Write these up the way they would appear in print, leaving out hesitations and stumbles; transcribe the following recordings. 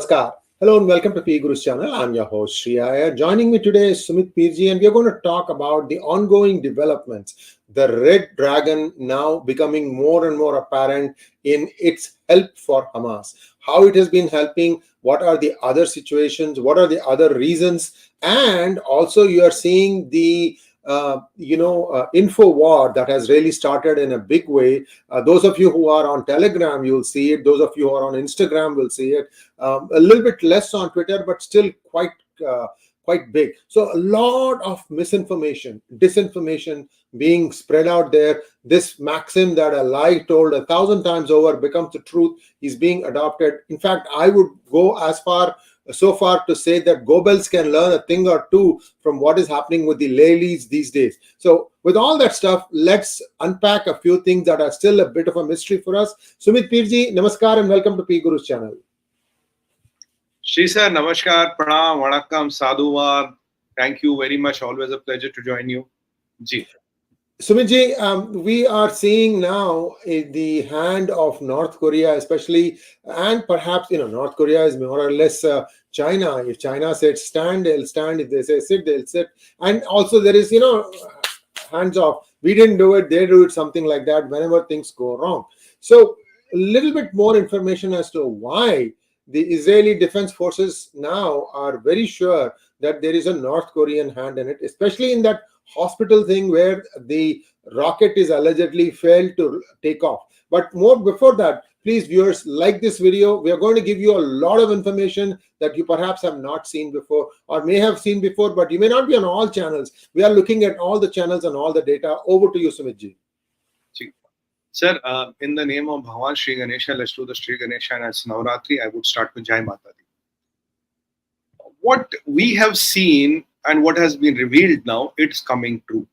Namaskar. Hello and welcome to PGurus channel. I'm your host Sree Iyer. Joining me today is Sumit Peer, and we are going to talk about the ongoing developments. The Red Dragon now becoming more and more apparent in its help for Hamas. How it has been helping, what are the other situations, what are the other reasons, and also you are seeing the info war that has really started in a big way. Those of you who are on Telegram, you'll see it. Those of you who are on Instagram will see it. A little bit less on Twitter, but still quite big. So a lot of misinformation, disinformation being spread out there. This maxim that a lie told 1,000 times over becomes the truth is being adopted. In fact, I would go so far to say that Goebbels can learn a thing or two from what is happening with the 𝗤𝙧𝙤𝙪 these days. So with all that stuff, let's unpack a few things that are still a bit of a mystery for us. Sumit Peer ji, namaskar and welcome to PGurus channel. Sri sir, namaskar, pranam, vanakkam, sadhuvaad. Thank you very much. Always a pleasure to join you. Ji. Sumit ji, we are seeing now the hand of North Korea, especially, and perhaps, North Korea is more or less China. If China said stand, they'll stand. If they say sit, they'll sit. And also there is, hands off. We didn't do it, they do it, something like that whenever things go wrong. So a little bit more information as to why the Israeli Defense Forces now are very sure that there is a North Korean hand in it, especially in that hospital thing where the rocket is allegedly failed to take off. But more before that, please viewers, like this video. We are going to give you a lot of information that you perhaps have not seen before or may have seen before, but you may not be on all channels. We are looking at all the channels and all the data. Over to you, Sumit ji. Sir, in the name of Bhagwan Sree Ganesha, let's do the Sree Ganesha, and as Navratri, I would start with Jai Mata Di. What we have seen and what has been revealed now, it's coming true.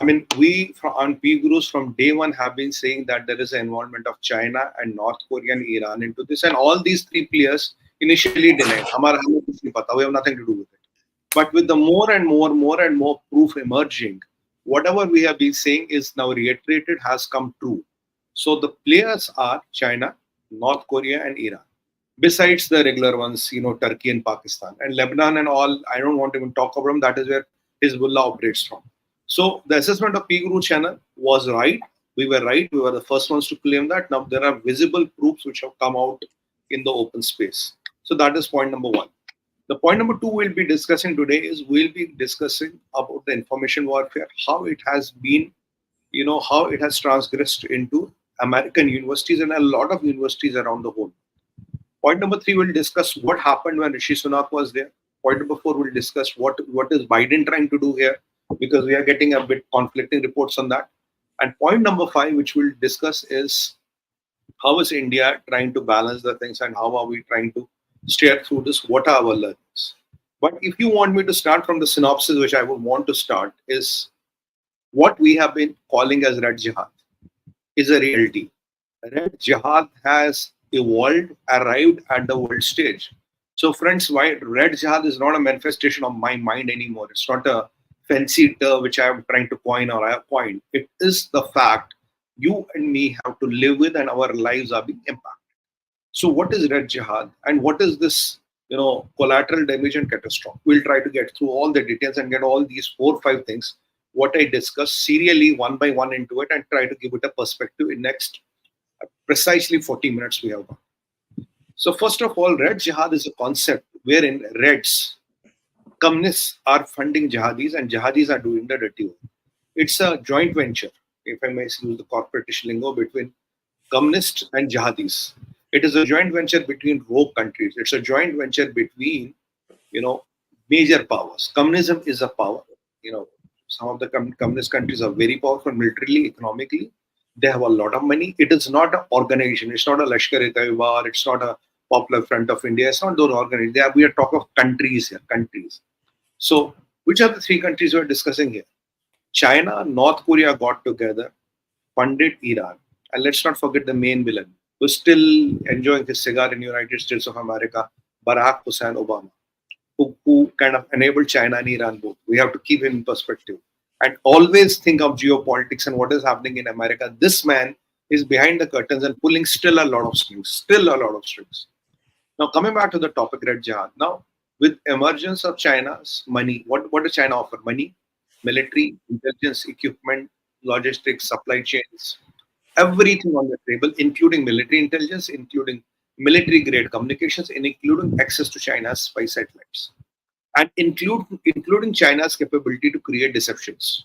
I mean, we on PGurus from day one have been saying that there is an involvement of China and North Korea and Iran into this, and all these three players initially denied. We have nothing to do with it. But with the more and more proof emerging, whatever we have been saying is now reiterated, has come true. So the players are China, North Korea, and Iran. Besides the regular ones, Turkey and Pakistan and Lebanon and all, I don't want to even talk about them. That is where Hezbollah operates from. So the assessment of PGurus channel was right. We were right. We were the first ones to claim that. Now there are visible proofs which have come out in the open space. So that is point number one. The point number two we'll be discussing today is we'll be discussing about the information warfare, how it has been, how it has transgressed into American universities and a lot of universities around the world. Point number three, we'll discuss what happened when Rishi Sunak was there. Point number four, we'll discuss what is Biden trying to do here, because we are getting a bit conflicting reports on that. And point number five, which we'll discuss, is how is India trying to balance the things and how are we trying to steer through this? What are our learnings? But if you want me to start from the synopsis, which I would want to start, is what we have been calling as Red Jihad is a reality. Red Jihad has evolved, arrived at the world stage. So friends, why Red Jihad is not a manifestation of my mind anymore. It's not a fancy term which I am trying to coin or I have coined. It is the fact you and me have to live with, and our lives are being impacted. So what is Red Jihad and what is this, collateral damage and catastrophe? We'll try to get through all the details and get all these 4 or 5 things, what I discussed serially one by one into it, and try to give it a perspective in next precisely 40 minutes we have got. So first of all, Red Jihad is a concept wherein Reds, communists, are funding Jihadis and Jihadis are doing the dirty work. It's a joint venture, if I may use the corporatish lingo, between communists and Jihadis. It is a joint venture between rogue countries. It's a joint venture between, major powers. Communism is a power. Some of the communist countries are very powerful militarily, economically. They have a lot of money. It is not an organization. It's not a Lashkar-e-Taiba. It's not a Popular Front of India. It's not those organizations. We are talking of countries here, countries. So which are the 3 countries we're discussing here? China, North Korea got together, funded Iran. And let's not forget the main villain, who's still enjoying his cigar in the United States of America, Barack Hussein Obama, who kind of enabled China and Iran both. We have to keep him in perspective. And always think of geopolitics and what is happening in America. This man is behind the curtains and pulling still a lot of strings. Now, coming back to the topic, Red Jihad. Now, with emergence of China's money, what does China offer? Money, military, intelligence, equipment, logistics, supply chains, everything on the table, including military intelligence, including military-grade communications, and including access to China's spy satellites, and including China's capability to create deceptions,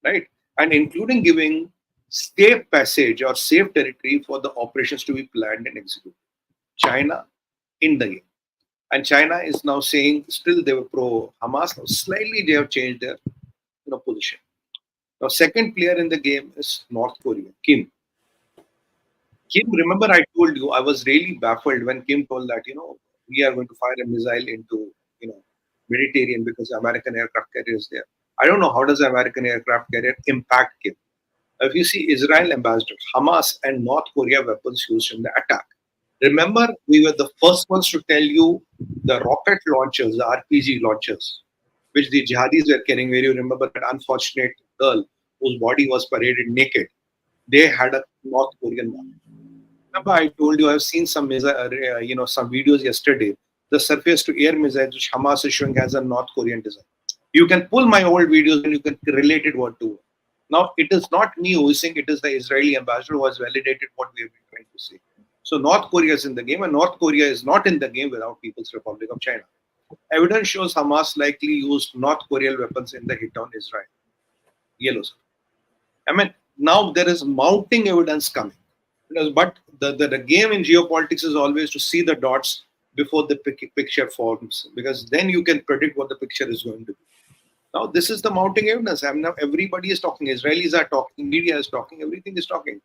right? And including giving safe passage or safe territory for the operations to be planned and executed. China in the game. And China is now saying still they were pro Hamas. Now slightly they have changed their position. Now second player in the game is North Korea, Kim. Kim, remember I told you I was really baffled when Kim told that we are going to fire a missile into Mediterranean because the American aircraft carrier is there. I don't know how does the American aircraft carrier impact Kim. If you see Israel ambassador, Hamas and North Korea weapons used in the attack. Remember, we were the first ones to tell you the rocket launchers, the RPG launchers, which the jihadis were carrying. Where you remember that unfortunate girl whose body was paraded naked. They had a North Korean one. Remember, I told you I've seen some some videos yesterday. The surface-to-air missiles which Hamas is showing as a North Korean design. You can pull my old videos and you can relate it word to word. Now, it is not me who is saying, it is the Israeli ambassador who has validated what we have been trying to say. So North Korea is in the game, and North Korea is not in the game without People's Republic of China. Evidence shows Hamas likely used North Korean weapons in the hit on Israel. Yellow. I mean, now there is mounting evidence coming. But the game in geopolitics is always to see the dots before the picture forms, because then you can predict what the picture is going to be. Now, this is the mounting evidence. I mean, now everybody is talking. Israelis are talking. Media is talking. Everything is talking.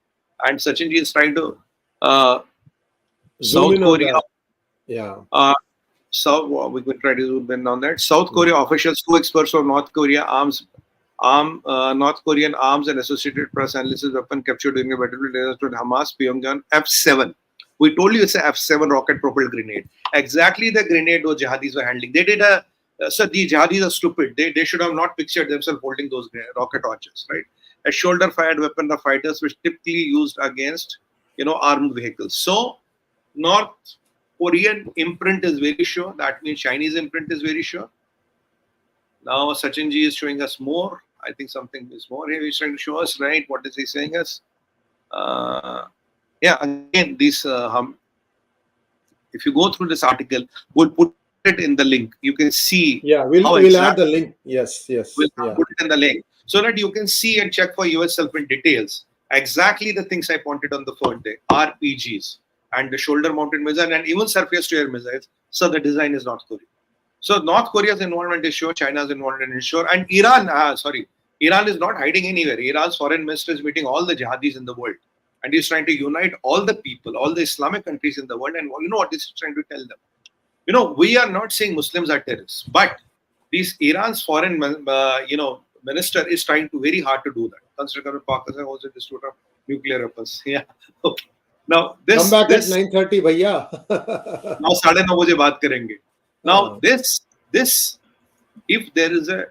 And Sachinji is trying to South Korea. Yeah. We could try to zoom in on that. South Korea officials, 2 experts from North Korea North Korean arms and associated press analysis weapon captured during a battlefield with Hamas, Pyongyang, F7. We told you it's a F7 rocket propelled grenade. Exactly the grenade those jihadis were handling. They did so the jihadis are stupid. They should have not pictured themselves holding those rocket launchers, right? A shoulder fired weapon of fighters which typically used against armed vehicles. So North Korean imprint is very sure. That means Chinese imprint is very sure. Now Sachinji is showing us more. I think something is more here. He's trying to show us, right? What is he saying us? Yeah, again, this if you go through this article, we'll put it in the link. You can see. Yeah, we'll add the link. Yes. We'll put it in the link so that you can see and check for yourself in details exactly the things I pointed on the first day: RPGs and the shoulder-mounted missile and even surface-to-air missiles. So the design is North Korea. So North Korea's involvement is sure, China's involvement is sure, and Iran is not hiding anywhere. Iran's foreign minister is meeting all the jihadis in the world, and he's trying to unite all the people, all the Islamic countries in the world. And you know what he's trying to tell them? We are not saying Muslims are terrorists, but Iran's foreign minister is trying to very hard to do that. Consider Pakistan also distributor of nuclear weapons. Yeah. Okay. Now come back at 9:30, bhaiya. Now 9:30 baje baat karenge. Now this if there is a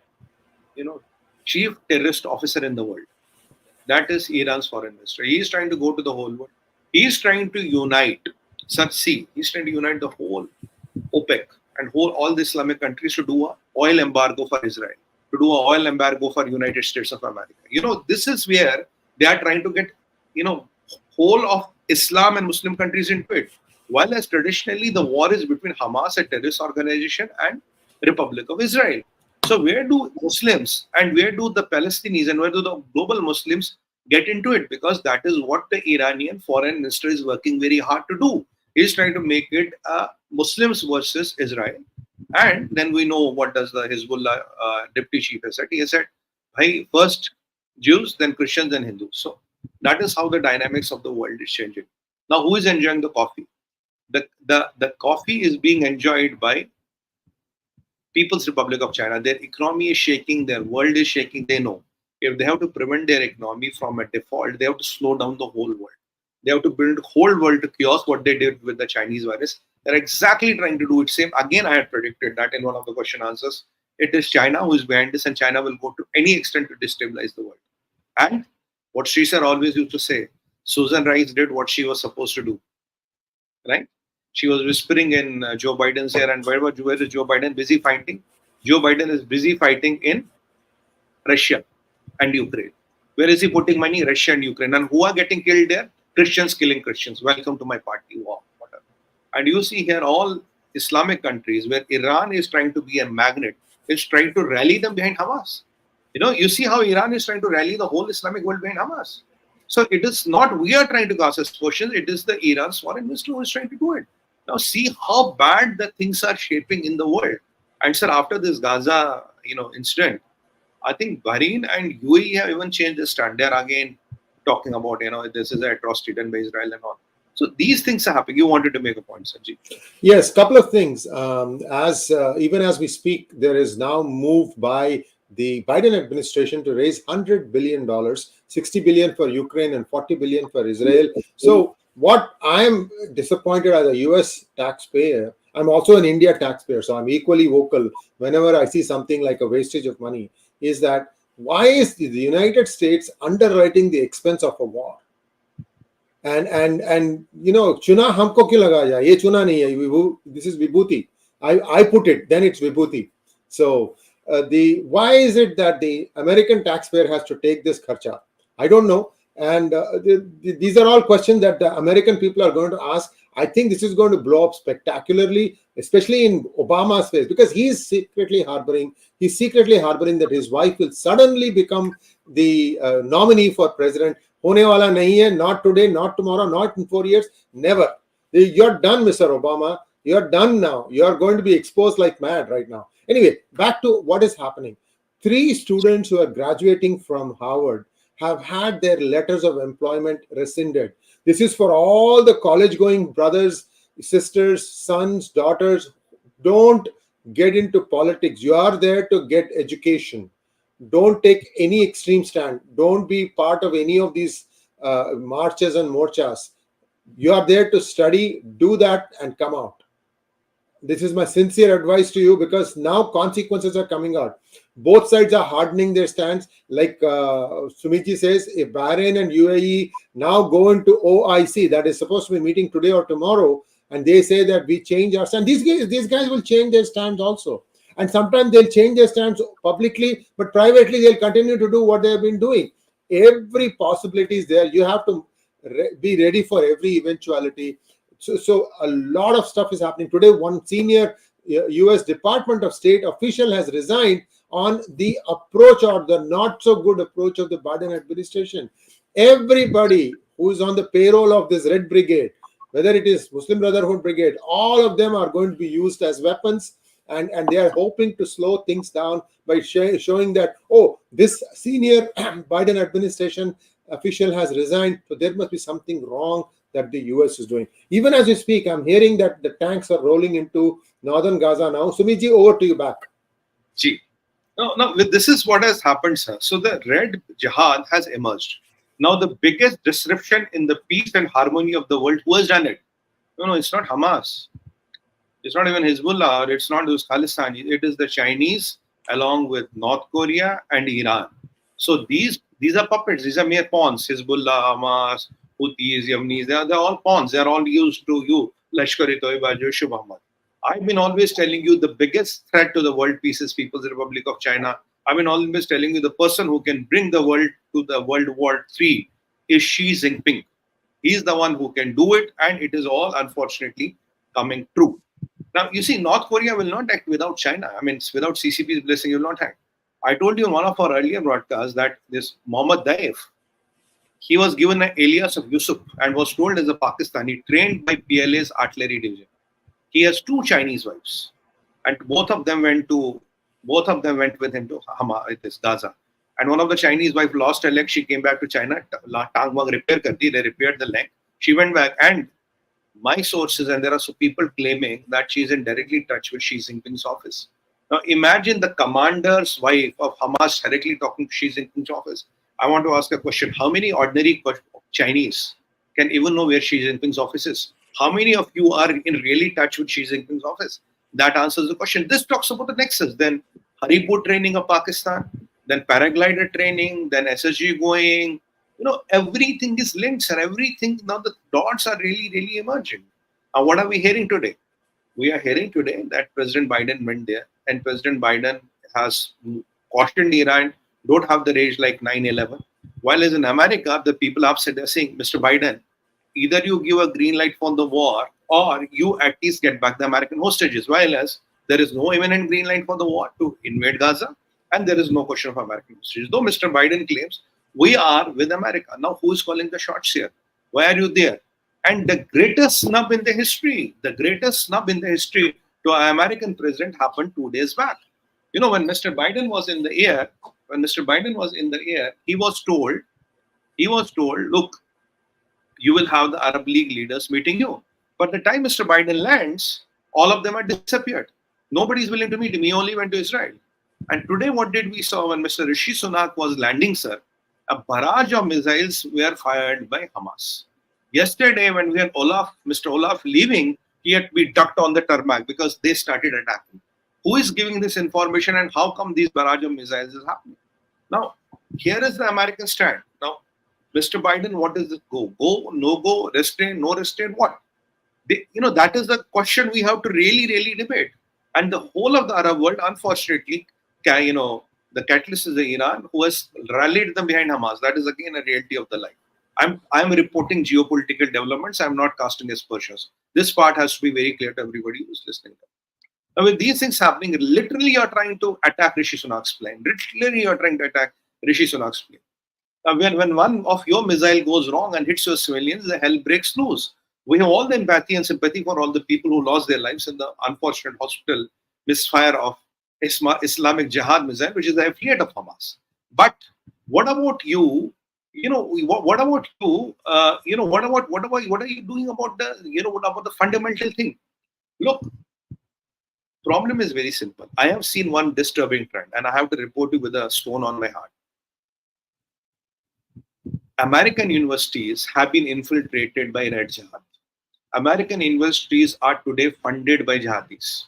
chief terrorist officer in the world, that is Iran's foreign minister. He is trying to go to the whole world. He is trying to unite 𝗒𝘼. He's trying to unite the whole OPEC and all the Islamic countries to do an oil embargo for Israel, to do an oil embargo for United States of America. This is where they are trying to get whole of Islam and Muslim countries into it. While as traditionally the war is between Hamas, a terrorist organization, and Republic of Israel. So where do Muslims and where do the Palestinians and where do the global Muslims get into it? Because that is what the Iranian foreign minister is working very hard to do. He's trying to make it Muslims versus Israel. And then we know what does the Hezbollah deputy chief has said. He has said, hey, first Jews, then Christians, then Hindus. So that is how the dynamics of the world is changing. Now, who is enjoying the coffee? The coffee is being enjoyed by People's Republic of China. Their economy is shaking, their world is shaking. They know if they have to prevent their economy from a default, they have to slow down the whole world. They have to build the whole world to chaos, what they did with the Chinese virus. They're exactly trying to do it same. Again, I had predicted that in one of the question answers. It is China who is behind this, and China will go to any extent to destabilize the world. And what Sree sir always used to say, Susan Rice did what she was supposed to do. Right? She was whispering in Joe Biden's ear, and where is Joe Biden busy fighting? Joe Biden is busy fighting in Russia and Ukraine. Where is he putting money? Russia and Ukraine. And who are getting killed there? Christians killing Christians. Welcome to my party. Wow, whatever. And you see here all Islamic countries where Iran is trying to be a magnet, is trying to rally them behind Hamas. You see how Iran is trying to rally the whole Islamic world behind Hamas. So it is not we are trying to cast aspersions, it is the Iran's foreign minister who is trying to do it. Now see how bad the things are shaping in the world. And sir, after this Gaza, incident, I think Bahrain and UAE have even changed their stand. They are again talking about, this is an atrocity done by Israel and all. So these things are happening. You wanted to make a point, Sanjeev. Yes, couple of things. Even as we speak, there is now move by the Biden administration to raise $100 billion, $60 billion for Ukraine and $40 billion for Israel. So what I'm disappointed as a US taxpayer, I'm also an India taxpayer, so I'm equally vocal whenever I see something like a wastage of money, is that why is the United States underwriting the expense of a war? And chuna humko kyun lagaya? Ye chuna nahi hai. This is vibhuti. I put it, then it's vibhuti. So why is it that the American taxpayer has to take this kharcha? I don't know. And these are all questions that the American people are going to ask. I think this is going to blow up spectacularly, especially in Obama's face, because he's secretly harboring that his wife will suddenly become the nominee for president. Hone wala nahi hai, not today, not tomorrow, not in 4 years, never. You're done, Mr. Obama. You're done now. You're going to be exposed like mad right now. Anyway, back to what is happening. 3 students who are graduating from Harvard have had their letters of employment rescinded. This is for all the college-going brothers, sisters, sons, daughters. Don't get into politics. You are there to get education. Don't take any extreme stand. Don't be part of any of these marches and morchas. You are there to study, do that, and come out. This is my sincere advice to you, because now consequences are coming out. Both sides are hardening their stance. Like Sumit says, if Bahrain and UAE now go into OIC, that is supposed to be meeting today or tomorrow, and they say that we change our stand, these guys will change their stands also. And sometimes they'll change their stance publicly, but privately they'll continue to do what they have been doing. Every possibility is there. You have to be ready for every eventuality. So a lot of stuff is happening. Today, one senior US Department of State official has resigned on the approach, or the not so good approach, of the Biden administration. Everybody who is on the payroll of this Red Brigade, whether it is Muslim Brotherhood Brigade, all of them are going to be used as weapons. And they are hoping to slow things down by showing that, oh, this senior Biden administration official has resigned, so there must be something wrong that the US is doing. Even as we speak, I'm hearing that the tanks are rolling into northern Gaza now. Sumit, over to you back. Gee. No, this is what has happened, sir. So the Red Jihad has emerged. Now the biggest disruption in the peace and harmony of the world, who has done it? No, it's not Hamas. It's not even Hezbollah, or it's not those Khalistan. It is the Chinese along with North Korea and Iran. So these are puppets. These are mere pawns. Hezbollah, Hamas, Houthis, Yemnis, they're all pawns. They're all used to you. 𝗏𝗏𝗄𝗏𝗏, 𝗏𝗏𝗏𝗏. I've been always telling you the biggest threat to the world peace is People's Republic of China. I've been always telling you the person who can bring the world to the World War III is Xi Jinping. He's the one who can do it, and it is all unfortunately coming true. Now, you see, North Korea will not act without China. I mean, without CCP's blessing, it will not act. I told you in one of our earlier broadcasts that this Mohammad 𝗏𝗏, he was given an alias of Yusuf and was told as a Pakistani, trained by PLA's artillery division. He has 2 Chinese wives, and both of them went with him to Gaza. And one of the Chinese wife lost her leg. She came back to China. They repaired the leg. She went back, and my sources, and there are some people claiming that she's in directly touch with Xi Jinping's office. Now imagine the commander's wife of Hamas directly talking to Xi Jinping's office. I want to ask a question. How many ordinary Chinese can even know where Xi Jinping's office is? How many of you are in really touch with Xi Jinping's office? That answers the question. This talks about the nexus. Then Haripur training of Pakistan, then paraglider training, then SSG going. Everything is linked, sir. Everything, now the dots are really, really emerging. What are we hearing today? We are hearing today that President Biden went there, and President Biden has cautioned Iran, don't have the rage like 9/11. While as in America, the people upset, they're saying, Mr. Biden, either you give a green light for the war or you at least get back the American hostages. While as there is no imminent green light for the war to invade Gaza, and there is no question of American hostages. Though Mr. Biden claims we are with America. Now, who is calling the shots here? Why are you there? And the greatest snub in the history to an American president happened 2 days back. You know, when Mr. Biden was in the air, he was told, look, you will have the Arab League leaders meeting you. But the time Mr. Biden lands, all of them are disappeared. Nobody is willing to meet him. He only went to Israel. And today, what did we saw when Mr. Rishi Sunak was landing, sir? A barrage of missiles were fired by Hamas. Yesterday, when we had Mr. Olaf leaving, he had to be ducked on the tarmac because they started attacking. Who is giving this information, and how come these barrage of missiles is happening? Now, here is the American stand. Now, Mr. Biden, what does it go? Go, no go, restrain, no restrain, what? That is the question we have to really, really debate. And the whole of the Arab world, unfortunately, the catalyst is Iran, who has rallied them behind Hamas. That is again a reality of the life. I'm reporting geopolitical developments. I'm not casting aspersions. This part has to be very clear to everybody who's listening. Now, with these things happening, literally you're trying to attack Rishi Sunak's plane. Now, when one of your missile goes wrong and hits your civilians, the hell breaks loose. We have all the empathy and sympathy for all the people who lost their lives in the unfortunate hospital misfire of Islamic Jihad missile, which is the affiliate of Hamas. But what about you? What are you doing about the fundamental thing? Look, problem is very simple. I have seen one disturbing trend, and I have to report you with a stone on my heart. American universities have been infiltrated by Red Jihad. American universities are today funded by jihadis.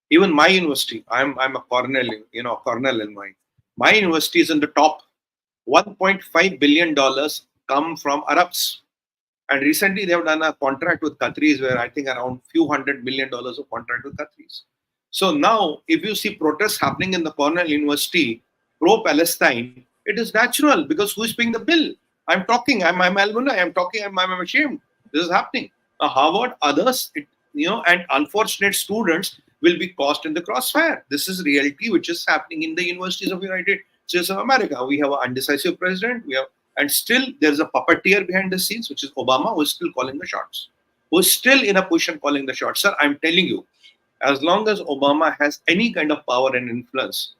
Even my university, I'm a Cornell, Illinois. My university is in the top. $1.5 billion come from Arabs. And recently they have done a contract with Qataris where I think around few $100 million of contract with Qataris. So now, if you see protests happening in the Cornell University, pro-Palestine, it is natural because who is paying the bill? I'm alumni, I'm ashamed. This is happening. Now, Harvard, others, and unfortunate students will be caught in the crossfire. This is reality which is happening in the universities of the United States of America. We have an undecisive president, and still there's a puppeteer behind the scenes, which is Obama, who is still calling the shots, who is still in a position calling the shots. Sir, I'm telling you, as long as Obama has any kind of power and influence,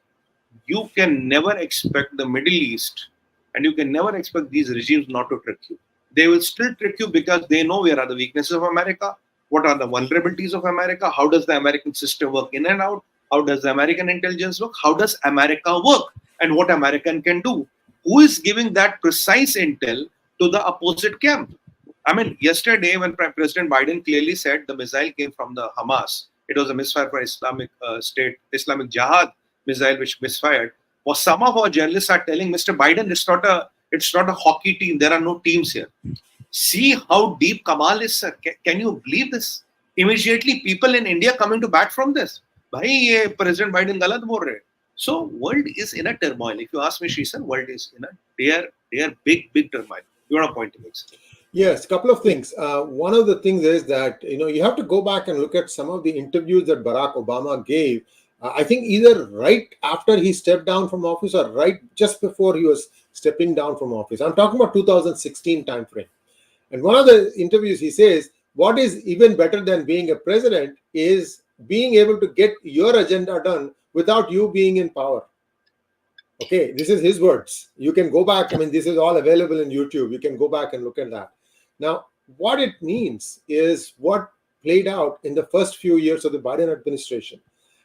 you can never expect the Middle East, and you can never expect these regimes not to trick you. They will still trick you because they know where are the weaknesses of America, what are the vulnerabilities of America, how does the American system work in and out, how does the American intelligence work, how does America work, and what American can do. Who is giving that precise intel to the opposite camp? I mean, yesterday when President Biden clearly said the missile came from the Hamas, it was a misfire for Islamic Jihad missile which misfired. Well, some of our journalists are telling Mr. Biden, it's not a hockey team. There are no teams here. See how deep Kamal is, sir. Can you believe this? Immediately, people in India coming to bat from this. Bhai, ye President Biden galat bol rahe. So, world is in a turmoil. If you ask me, Sree, world is in a big turmoil. You want a point to make, sir? Yes, a couple of things. One of the things is that, you have to go back and look at some of the interviews that Barack Obama gave. I think either right after he stepped down from office or right just before he was stepping down from office. I'm talking about 2016 timeframe. And one of the interviews he says, what is even better than being a president is being able to get your agenda done without you being in power. Okay, this is his words. You can go back. I mean, this is all available in YouTube. You can go back and look at that. Now, what it means is what played out in the first few years of the Biden administration.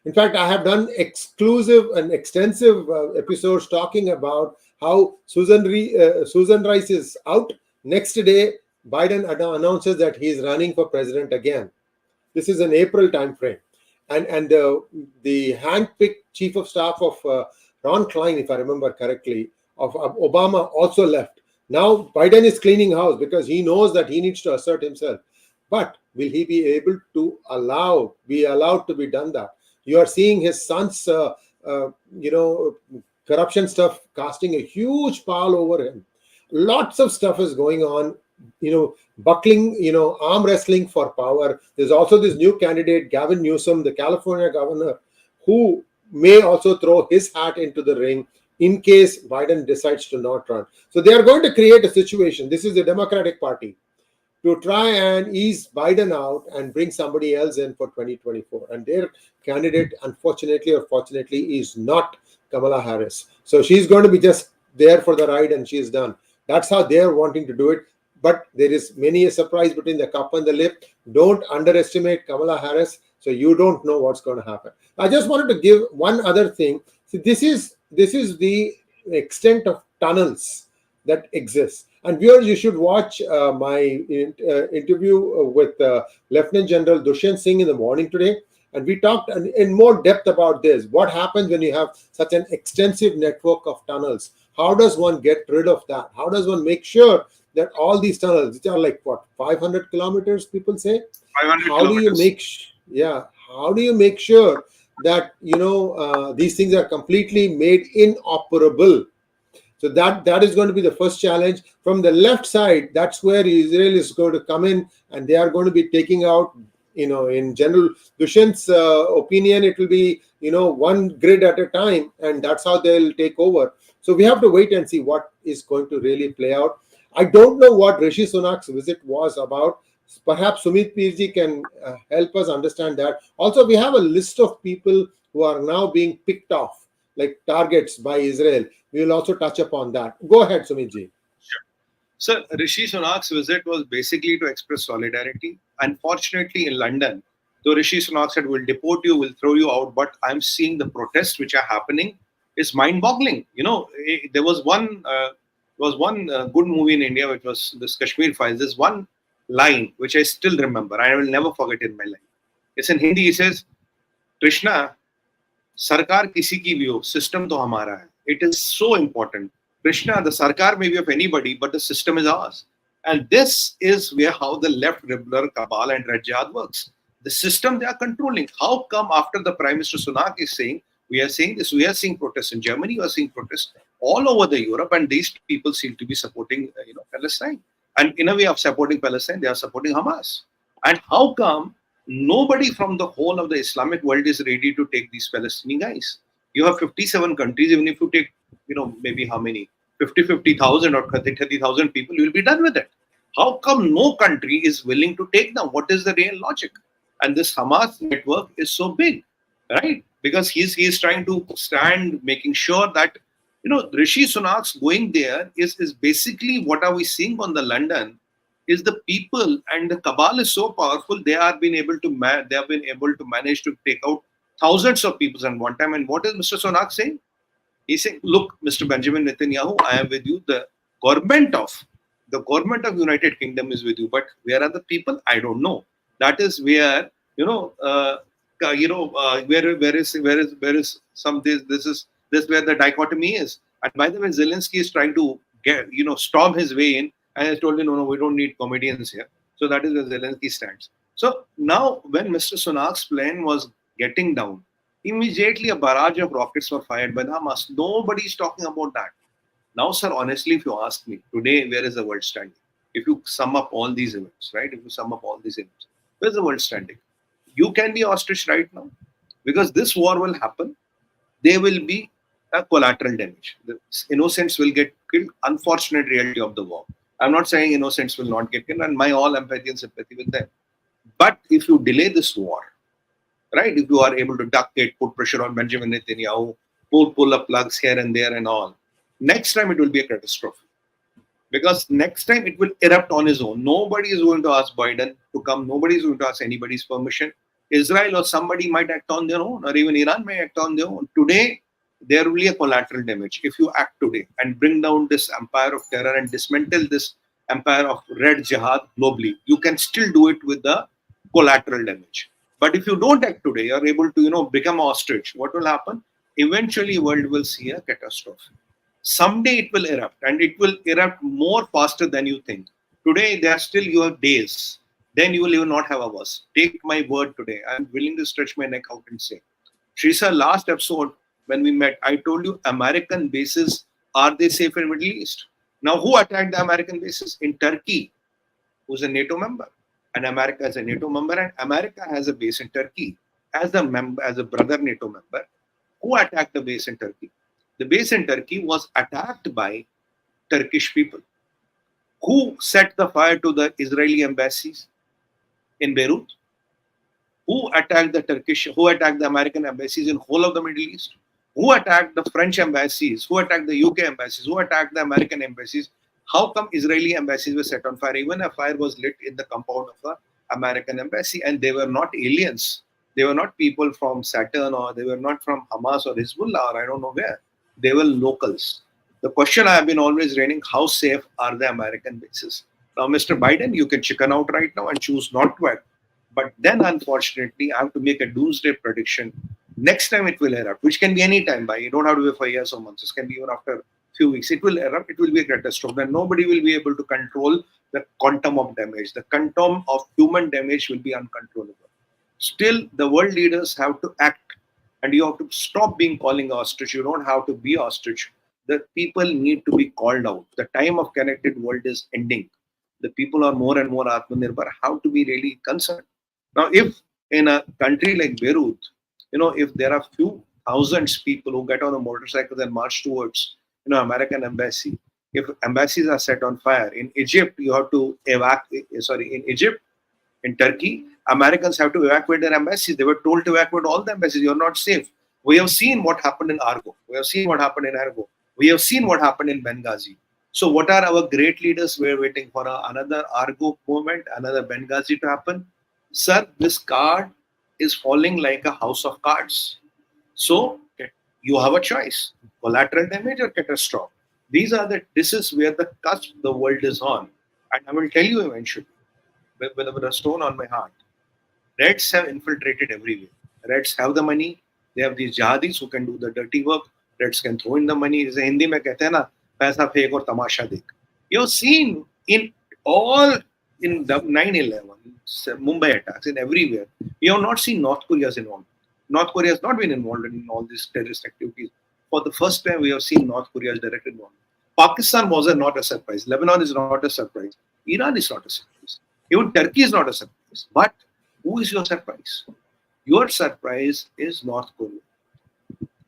In fact, I have done exclusive and extensive episodes talking about how Susan Rice is out. Next day, Biden announces that he is running for president again. This is an April timeframe. And the hand-picked chief of staff of Ron Klein, if I remember correctly, of Obama also left. Now Biden is cleaning house because he knows that he needs to assert himself. But will he be able to be allowed to be done that? You are seeing his son's, corruption stuff casting a huge pall over him. Lots of stuff is going on, buckling, arm wrestling for power. There's also this new candidate, Gavin Newsom, the California governor, who may also throw his hat into the ring in case Biden decides to not run. So they are going to create a situation. This is the Democratic Party, to try and ease Biden out and bring somebody else in for 2024. And their candidate, unfortunately or fortunately, is not Kamala Harris. So she's going to be just there for the ride and she's done. That's how they're wanting to do it. But there is many a surprise between the cup and the lip. Don't underestimate Kamala Harris. So you don't know what's going to happen. I just wanted to give one other thing. See, this is the extent of tunnels that exist. And viewers, you should watch my interview with Lieutenant General Dushyanth Singh in the morning today. And we talked in more depth about this. What happens when you have such an extensive network of tunnels? How does one get rid of that? How does one make sure that all these tunnels, which are like what, 500 kilometers, people say? 500 how do you make how do you make sure that these things are completely made inoperable? So that is going to be the first challenge. From the left side, that's where Israel is going to come in, and they are going to be taking out, in General Dushanth's opinion, it will be, one grid at a time, and that's how they'll take over. So we have to wait and see what is going to really play out. I don't know what Rishi Sunak's visit was about. Perhaps Sumit Peer can help us understand that. Also, we have a list of people who are now being picked off, like targets by Israel. We will also touch upon that. Go ahead, Sumitji. Sure. So Rishi Sunak's visit was basically to express solidarity. Unfortunately, in London, though Rishi Sunak said, we'll deport you, we'll throw you out, but I'm seeing the protests which are happening is mind-boggling. There was one good movie in India, which was this Kashmir Files. There's one line which I still remember. I will never forget in my life. It's in Hindi. He says, Krishna, Sarkar kisi ki bhi ho, system to hamara hai. It is so important. Krishna, the Sarkar may be of anybody, but the system is ours. And this is how the left liberal cabal and Red Jihad works. The system they are controlling. How come after the Prime Minister Sunak is saying, we are saying this, we are seeing protests in Germany, we are seeing protests all over the Europe, and these people seem to be supporting Palestine. And in a way of supporting Palestine, they are supporting Hamas. And how come nobody from the whole of the Islamic world is ready to take these Palestinian guys? You have 57 countries. Even if you take, maybe how many? 50,000 or 30,000 people, you will be done with it. How come no country is willing to take them? What is the real logic? And this Hamas network is so big, right? Because he's trying to stand, making sure that, Rishi Sunak's going there is basically what are we seeing on the London is the people, and the cabal is so powerful. They have been able to manage to take out thousands of people at one time. And what is Mr. Sunak saying? He's saying, look, Mr. Benjamin Netanyahu, I am with you. The government of United Kingdom is with you. But where are the people? I don't know. That is where, this is where the dichotomy is. And by the way, Zelensky is trying to storm his way in, and I told you, no, we don't need comedians here. So that is where Zelensky stands. So now, when Mr. Sunak's plane was getting down, immediately a barrage of rockets were fired by the Hamas. Nobody is talking about that. Now, sir, honestly, if you ask me, today, where is the world standing? If you sum up all these events, right? If you sum up all these events, where's the world standing? You can be ostrich right now, because this war will happen. There will be a collateral damage. The innocents will get killed. Unfortunate reality of the war. I'm not saying innocents will not get killed, and my all empathy and sympathy with them. But if you delay this war, right? If you are able to duck it, put pressure on Benjamin Netanyahu, pull up plugs here and there and all, next time it will be a catastrophe. Because next time it will erupt on his own. Nobody is going to ask Biden to come. Nobody is going to ask anybody's permission. Israel or somebody might act on their own, or even Iran may act on their own. Today, there will be a collateral damage. If you act today and bring down this empire of terror and dismantle this empire of Red Jihad globally, you can still do it with the collateral damage. But if you don't act today, you're able to, become an ostrich. What will happen? Eventually, world will see a catastrophe. Someday it will erupt, and it will erupt more faster than you think. Today, there are still your days. then you will even not have a verse. Take my word today. I'm willing to stretch my neck out and say, Sree sir, last episode when we met, I told you American bases, are they safe in Middle East? Now, who attacked the American bases? In Turkey, who's a NATO member. And America is a NATO member, and America has a base in Turkey as a brother NATO member. Who attacked the base in Turkey? The base in Turkey was attacked by Turkish people. Who set the fire to the Israeli embassies in Beirut? Who attacked the American embassies in whole of the Middle East? Who attacked the French embassies? Who attacked the UK embassies? Who attacked the American embassies? How come Israeli embassies were set on fire? Even a fire was lit in the compound of the American embassy, and they were not aliens. They were not people from Saturn, or they were not from Hamas or Hezbollah, or I don't know where. They were locals. The question I have been always raining, how safe are the American bases? Now, Mr. Biden, you can chicken out right now and choose not to act. But then, unfortunately, I have to make a doomsday prediction. Next time it will erupt, which can be any time. You don't have to wait for years or months. It can be even after a few weeks. It will erupt. It will be a catastrophe. Then nobody will be able to control the quantum of damage. The quantum of human damage will be uncontrollable. Still, the world leaders have to act. And you have to stop being calling ostrich. You don't have to be ostrich. The people need to be called out. The time of connected world is ending. The people are more and more Atmanirbhar. How to be really concerned? Now, if in a country like Beirut, if there are few thousands people who get on the motorcycles and march towards, American embassy, if embassies are set on fire, in Egypt, you have to evacuate, in Egypt, in Turkey, Americans have to evacuate their embassies. They were told to evacuate all the embassies. You're not safe. We have seen what happened in Argo. We have seen what happened in Argo. We have seen what happened in Benghazi. So what are our great leaders? We're waiting for another Argo movement, another Benghazi to happen. Sir, this card is falling like a house of cards. So you have a choice, collateral damage or catastrophe. This is where the cusp the world is on. And I will tell you eventually, with a stone on my heart, Reds have infiltrated everywhere. Reds have the money. They have these jihadis who can do the dirty work. Reds can throw in the money. As Hindi mein kehte hain na, paisa phek aur tamasha dekh. You've seen in the 9/11, Mumbai attacks, in everywhere. You have not seen North Korea's involvement. North Korea has not been involved in all these terrorist activities. For the first time, we have seen North Korea's direct involvement. Pakistan was not a surprise. Lebanon is not a surprise. Iran is not a surprise. Even Turkey is not a surprise. But who is your surprise? Your surprise is North Korea.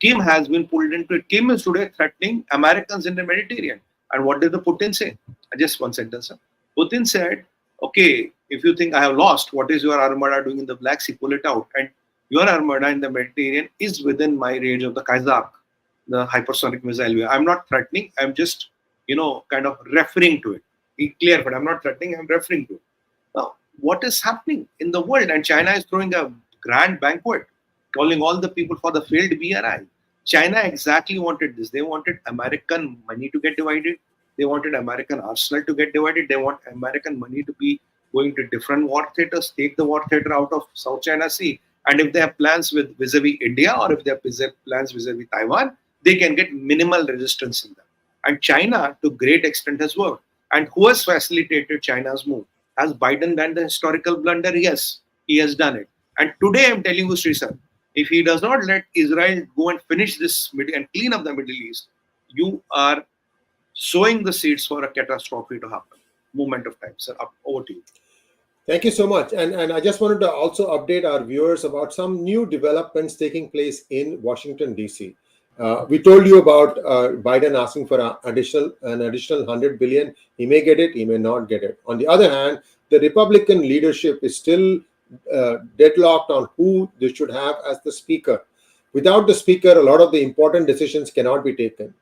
Kim has been pulled into it. Kim is today threatening Americans in the Mediterranean. And what did the Putin say? Just one sentence. Putin said, okay, if you think I have lost, what is your armada doing in the Black Sea? Pull it out. And your armada in the Mediterranean is within my range of the 𝗖𝙗𝘅, the hypersonic missile. I'm not threatening. I'm just, kind of referring to it. Be clear, but I'm not threatening. I'm referring to it. Now, what is happening in the world? And China is throwing a grand banquet, calling all the people for the failed BRI. China exactly wanted this. They wanted American money to get divided. They wanted American arsenal to get divided. They want American money to be going to different war theaters, take the war theater out of South China Sea. And if they have plans with vis-a-vis India, or if they have plans vis-a-vis Taiwan, they can get minimal resistance in them. And China, to great extent, has worked. And who has facilitated China's move? Has Biden done the historical blunder? Yes, he has done it. And today I'm telling you, Sree sir, if he does not let Israel go and finish this and clean up the Middle East, you are sowing the seeds for a catastrophe to happen. Moment of time, sir. Over to you. Thank you so much. And I just wanted to also update our viewers about some new developments taking place in Washington, D.C. We told you about Biden asking for an additional $100 billion. He may get it, he may not get it. On the other hand, the Republican leadership is still deadlocked on who they should have as the speaker. Without the speaker, a lot of the important decisions cannot be taken.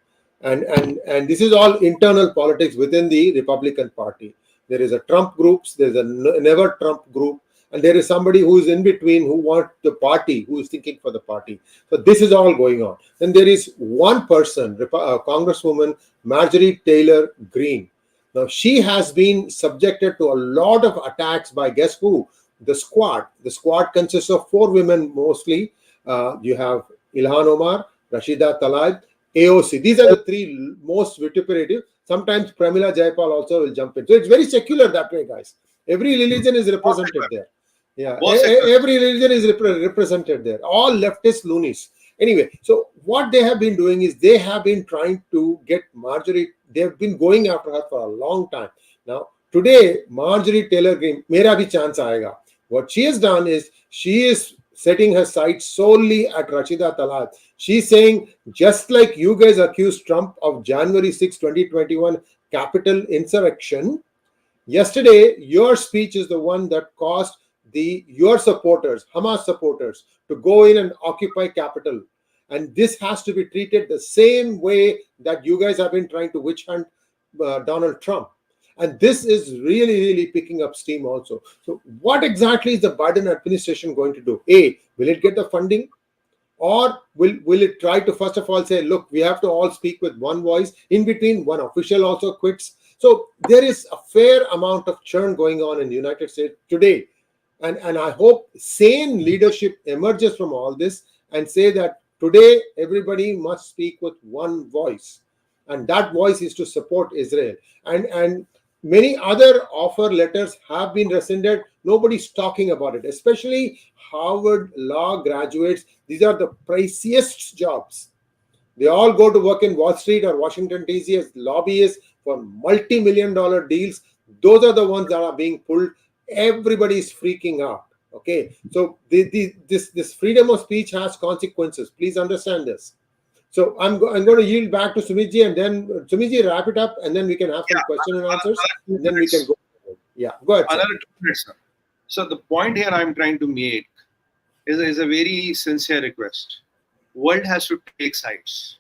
And this is all internal politics within the Republican Party. There is a Trump group, there's a never Trump group, and there is somebody who is in between who wants the party, who is thinking for the party. So this is all going on. Then there is one person, Congresswoman Marjorie Taylor Greene. Now she has been subjected to a lot of attacks by guess who? The squad. The squad consists of 4 women mostly. You have Ilhan Omar, Rashida Tlaib, AOC. These are the 3 most vituperative. Sometimes Pramila Jayapal also will jump in. So it's very secular that way, guys. Every religion is represented there. Yeah, every religion is represented there. All leftist loonies. Anyway, so what they have been doing is they have been trying to get Marjorie. They have been going after her for a long time. Now, today, Marjorie Taylor Greene, mera bhi chance aayega. What she has done is she is setting her sights solely at Rashida Tlaib. She's saying, just like you guys accused Trump of January 6, 2021 Capitol insurrection, yesterday your speech is the one that caused your supporters, Hamas supporters, to go in and occupy Capitol. And this has to be treated the same way that you guys have been trying to witch hunt Donald Trump. And this is really, really picking up steam also. So what exactly is the Biden administration going to do? A, will it get the funding? Or will it try to first of all say, look, we have to all speak with one voice? In between, one official also quits. So there is a fair amount of churn going on in the United States today. And I hope sane leadership emerges from all this and say that today everybody must speak with one voice. And that voice is to support Israel. And many other offer letters have been rescinded. Nobody's talking about it, especially Harvard law graduates. These are the priciest jobs. They all go to work in Wall Street or Washington, D.C. as lobbyists for multi-million-dollar deals. Those are the ones that are being pulled. Everybody is freaking out. Okay, so this freedom of speech has consequences. Please understand this. So I'm going to yield back to Sumitji, and then Sumitji, wrap it up, and then we can have some question and answers, and then we can go. Yeah, go ahead. Another 2 minutes, sir. So the point here I'm trying to make is a very sincere request. World has to take sides.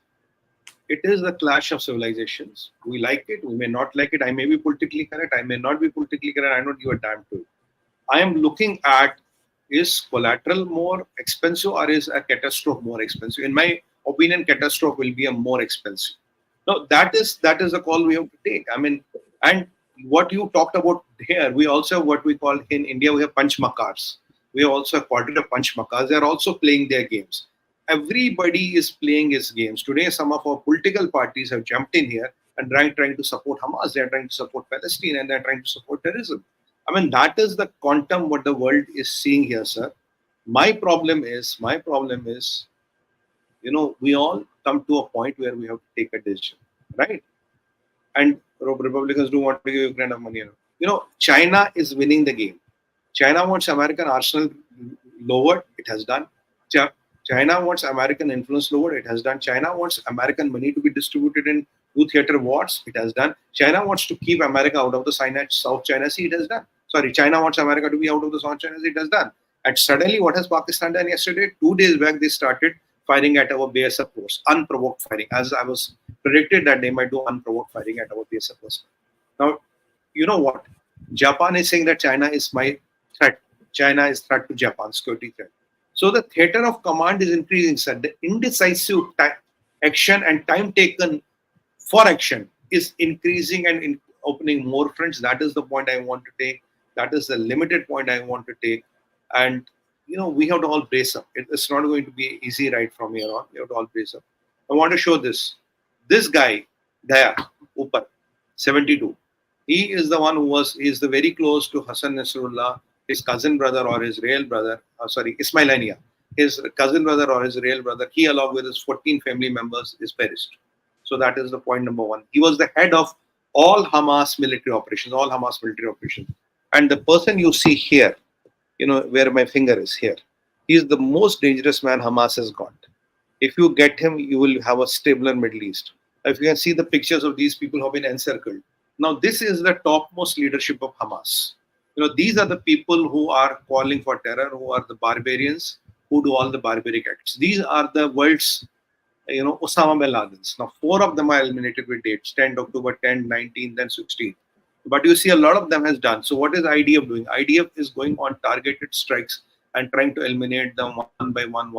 It is the clash of civilizations. We like it, we may not like it. I may be politically correct, I may not be politically correct. I don't give a damn to it. I am looking at, is Collateral more expensive or is a Catastrophe more expensive? In my opinion, Catastrophe will be a more expensive. Now that is a call we have to take. I mean, and what you talked about here, we also have what we call in India, we have Panch Makars. We have also a quarter of Panch Makars. They are also playing their games. Everybody is playing his games. Today, some of our political parties have jumped in here and trying to support Hamas. They are trying to support Palestine, and they are trying to support terrorism. I mean, that is the quantum what the world is seeing here, sir. My problem is, you know, we all come to a point where we have to take a decision, right? And Republicans do want to give Ukraine of money. You know, China is winning the game. China wants American arsenal lowered. It has done. China wants American influence lowered. It has done. China wants American money to be distributed in two theater wars. It has done. China wants to keep America out of the South China Sea. It has done. Sorry, China wants America to be out of the South China Sea. It has done. And suddenly, what has Pakistan done yesterday? 2 days back, they started firing at our BSF force, unprovoked firing. As I was predicted that they might do unprovoked firing at our BSF force. Now, you know what? Japan is saying that China is my threat. China is threat to Japan, security threat. So the theater of command is increasing, sir. The indecisive action and time taken for action is increasing and opening more fronts. That is the point I want to take. That is the limited point I want to take. And, you know, we have to all brace up. It's not going to be an easy ride from here on. We have to all brace up. I want to show this. This guy, there, Upar, 72. He is the one who is the very close to Hassan Nasrullah, his cousin brother or his real brother, Ismail Haniya, his cousin brother or his real brother. He, along with his 14 family members, is perished. So that is the point number one. He was the head of all Hamas military operations, And the person you see here, you know, where my finger is here, he is the most dangerous man Hamas has got. If you get him, you will have a stabler Middle East. If you can see the pictures of these people who have been encircled. Now, this is the topmost leadership of Hamas. You know, these are the people who are calling for terror, who are the barbarians, who do all the barbaric acts. These are the world's, you know, Osama bin Ladens. Now, 4 of them are eliminated with dates, 10th October, 10, 19, then 16. But you see a lot of them has done. So what is IDF doing? IDF is going on targeted strikes and trying to eliminate them one by one.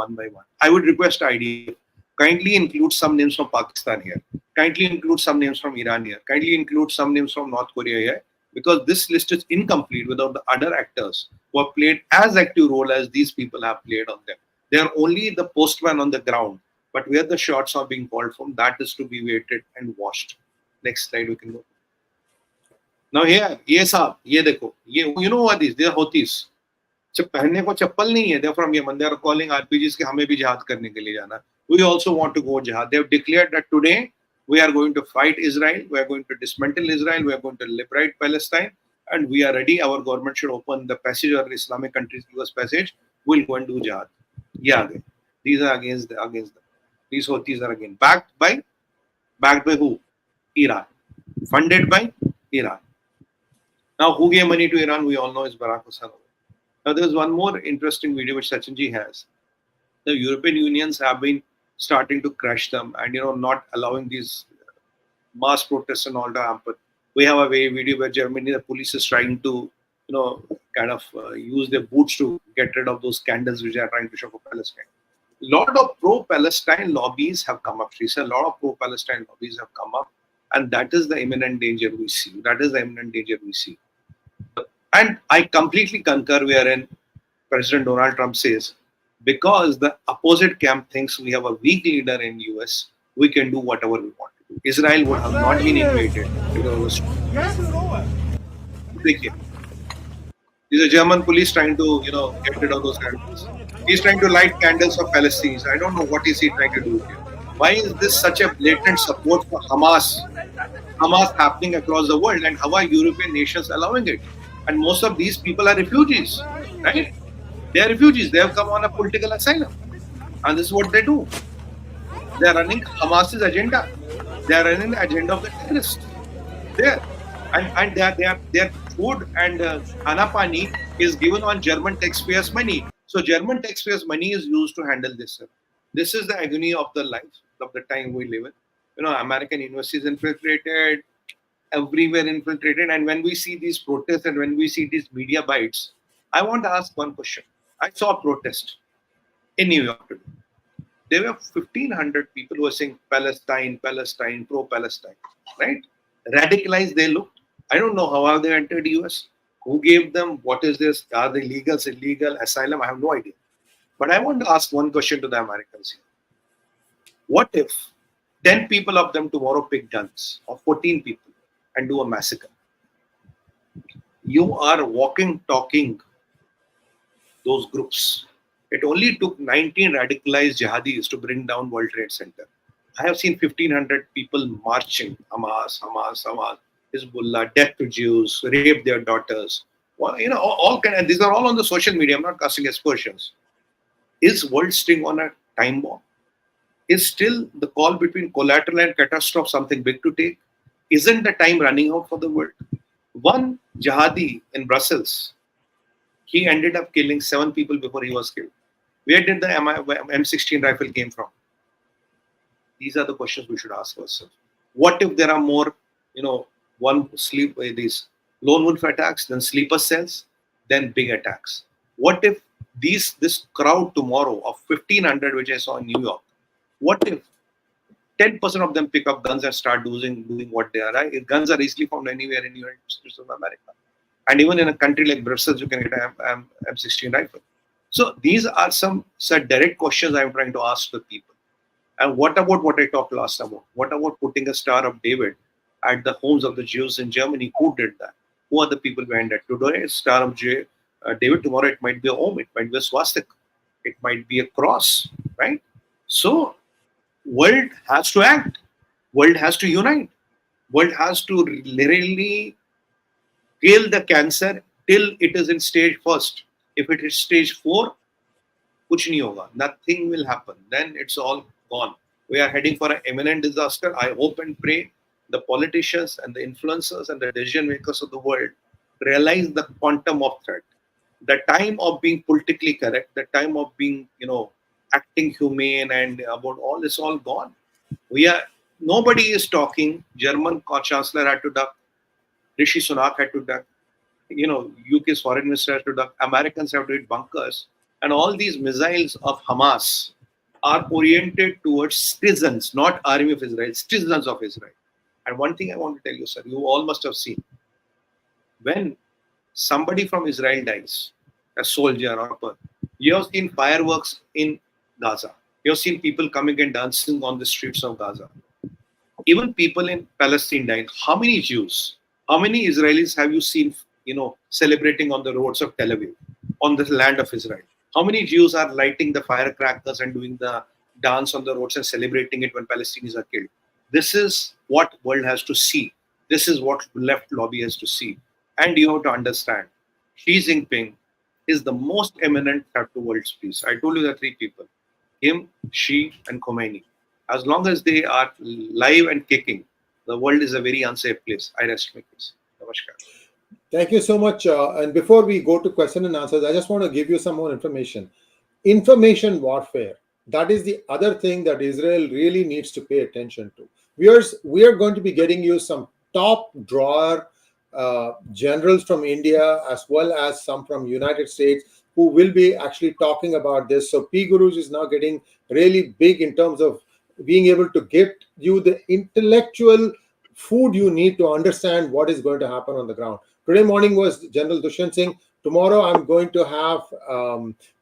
I would request IDF, kindly include some names from Pakistan here. Kindly include some names from Iran here. Kindly include some names from North Korea here. Because this list is incomplete without the other actors who have played as active role as these people have played on them. They are only the postman on the ground. But where the shots are being called from, that is to be waited and watched. Next slide we can go. Now here, ये साहब, ये देखो, ये you know what these? They are Houthis. जब पहनने को चप्पल नहीं है, they're from Yemen. They are calling RPGs कि हमें भी जिहाद करने के लिए जाना. We also want to go jihad. They have declared that today we are going to fight Israel. We are going to dismantle Israel. We are going to liberate Palestine, and we are ready. Our government should open the passage, or Islamic countries give us passage. We'll go and do jihad. Yeah, these are against them. These Houthis are again backed by who? Iran. Funded by Iran. Now, who gave money to Iran? We all know is Barack Hussein. Now, there's one more interesting video which Sachin has. The European unions have been starting to crash them and not allowing these mass protests and all to happen. We have a video where Germany, the police is trying to kind of use their boots to get rid of those candles which they are trying to show for Palestine. A lot of pro-Palestine lobbies have come up. She said a lot of pro-Palestine lobbies have come up, and that is the imminent danger we see. And I completely concur wherein President Donald Trump says, because the opposite camp thinks we have a weak leader in US, we can do whatever we want to do. Israel would have not been invaded because these are German police trying to, get rid of those candles. He's trying to light candles for Palestine. I don't know what is he trying to do here. Why is this such a blatant support for Hamas happening across the world, and how are European nations allowing it? And most of these people are refugees, right? They are refugees. They have come on a political asylum. And this is what they do. They are running Hamas's agenda. They are running the agenda of the terrorists. There. And their food and khana pani is given on German taxpayers' money. So German taxpayers' money is used to handle this. This is the agony of the life, of the time we live in. American universities infiltrated, everywhere infiltrated. And when we see these protests and when we see these media bites, I want to ask one question. I saw a protest in New York today. There were 1,500 people who were saying Palestine, pro-Palestine, right? Radicalized they looked. I don't know how they entered US. Who gave them? What is this? Are they legal, illegal, asylum? I have no idea. But I want to ask one question to the Americans here. What if 10 people of them tomorrow pick guns, or 14 people, and do a massacre? You are walking, talking those groups. It only took 19 radicalized jihadis to bring down World Trade Center. I have seen 1,500 people marching, Hamas, Hezbollah, death to Jews, rape their daughters. Well, all kind of, these are all on the social media. I'm not casting aspersions. Is world sting on a time bomb? Is still the call between Collateral and Catastrophe something big to take? Isn't the time running out for the world? One jihadi in Brussels, he ended up killing 7 people before he was killed. Where did the M16 rifle came from? These are the questions we should ask ourselves. What if there are more, these lone wolf attacks, then sleeper cells, then big attacks? What if this crowd tomorrow of 1,500, which I saw in New York, what if 10% of them pick up guns and start doing what they are? Right? Guns are easily found anywhere in the United States of America. And even in a country like Brussels, you can get an M16 rifle. So these are some direct questions I'm trying to ask the people. And what about what I talked last about? What about putting a Star of David at the homes of the Jews in Germany? Who did that? Who are the people behind that? Today, Star of David. Tomorrow, it might be a home. It might be a swastika. It might be a cross, right? So, world has to act. World has to unite. World has to literally kill the cancer till it is in stage 1. If it is stage 4, kuch nahi hoga. Nothing will happen. Then it's all gone. We are heading for an imminent disaster. I hope and pray the politicians and the influencers and the decision makers of the world realize the quantum of threat. The time of being politically correct, the time of being, acting humane and about all is all gone. Nobody is talking. German Chancellor had to duck. Rishi Sunak had to duck. UK's foreign minister had to duck. Americans have to hit bunkers. And all these missiles of Hamas are oriented towards citizens, not army of Israel, citizens of Israel. And one thing I want to tell you, sir, you all must have seen. When somebody from Israel dies, a soldier or a person, you have seen fireworks in Gaza. You have seen people coming and dancing on the streets of Gaza. Even people in Palestine died. How many Jews, how many Israelis have you seen, celebrating on the roads of Tel Aviv, on the land of Israel? How many Jews are lighting the firecrackers and doing the dance on the roads and celebrating it when Palestinians are killed? This is what world has to see. This is what left lobby has to see. And you have to understand, Xi Jinping is the most eminent threat to world peace. I told you the three people, him, Xi, and Khomeini. As long as they are live and kicking, the world is a very unsafe place. I rest my case. Namaskar. Thank you so much. And before we go to question and answers, I just want to give you some more information. Information warfare. That is the other thing that Israel really needs to pay attention to. Viewers, we are going to be getting you some top drawer generals from India as well as some from United States who will be actually talking about this. So PGurus is now getting really big in terms of being able to get you the intellectual food you need to understand what is going to happen on the ground. Today morning was General 𝙤𝙀𝙤. Tomorrow I'm going to have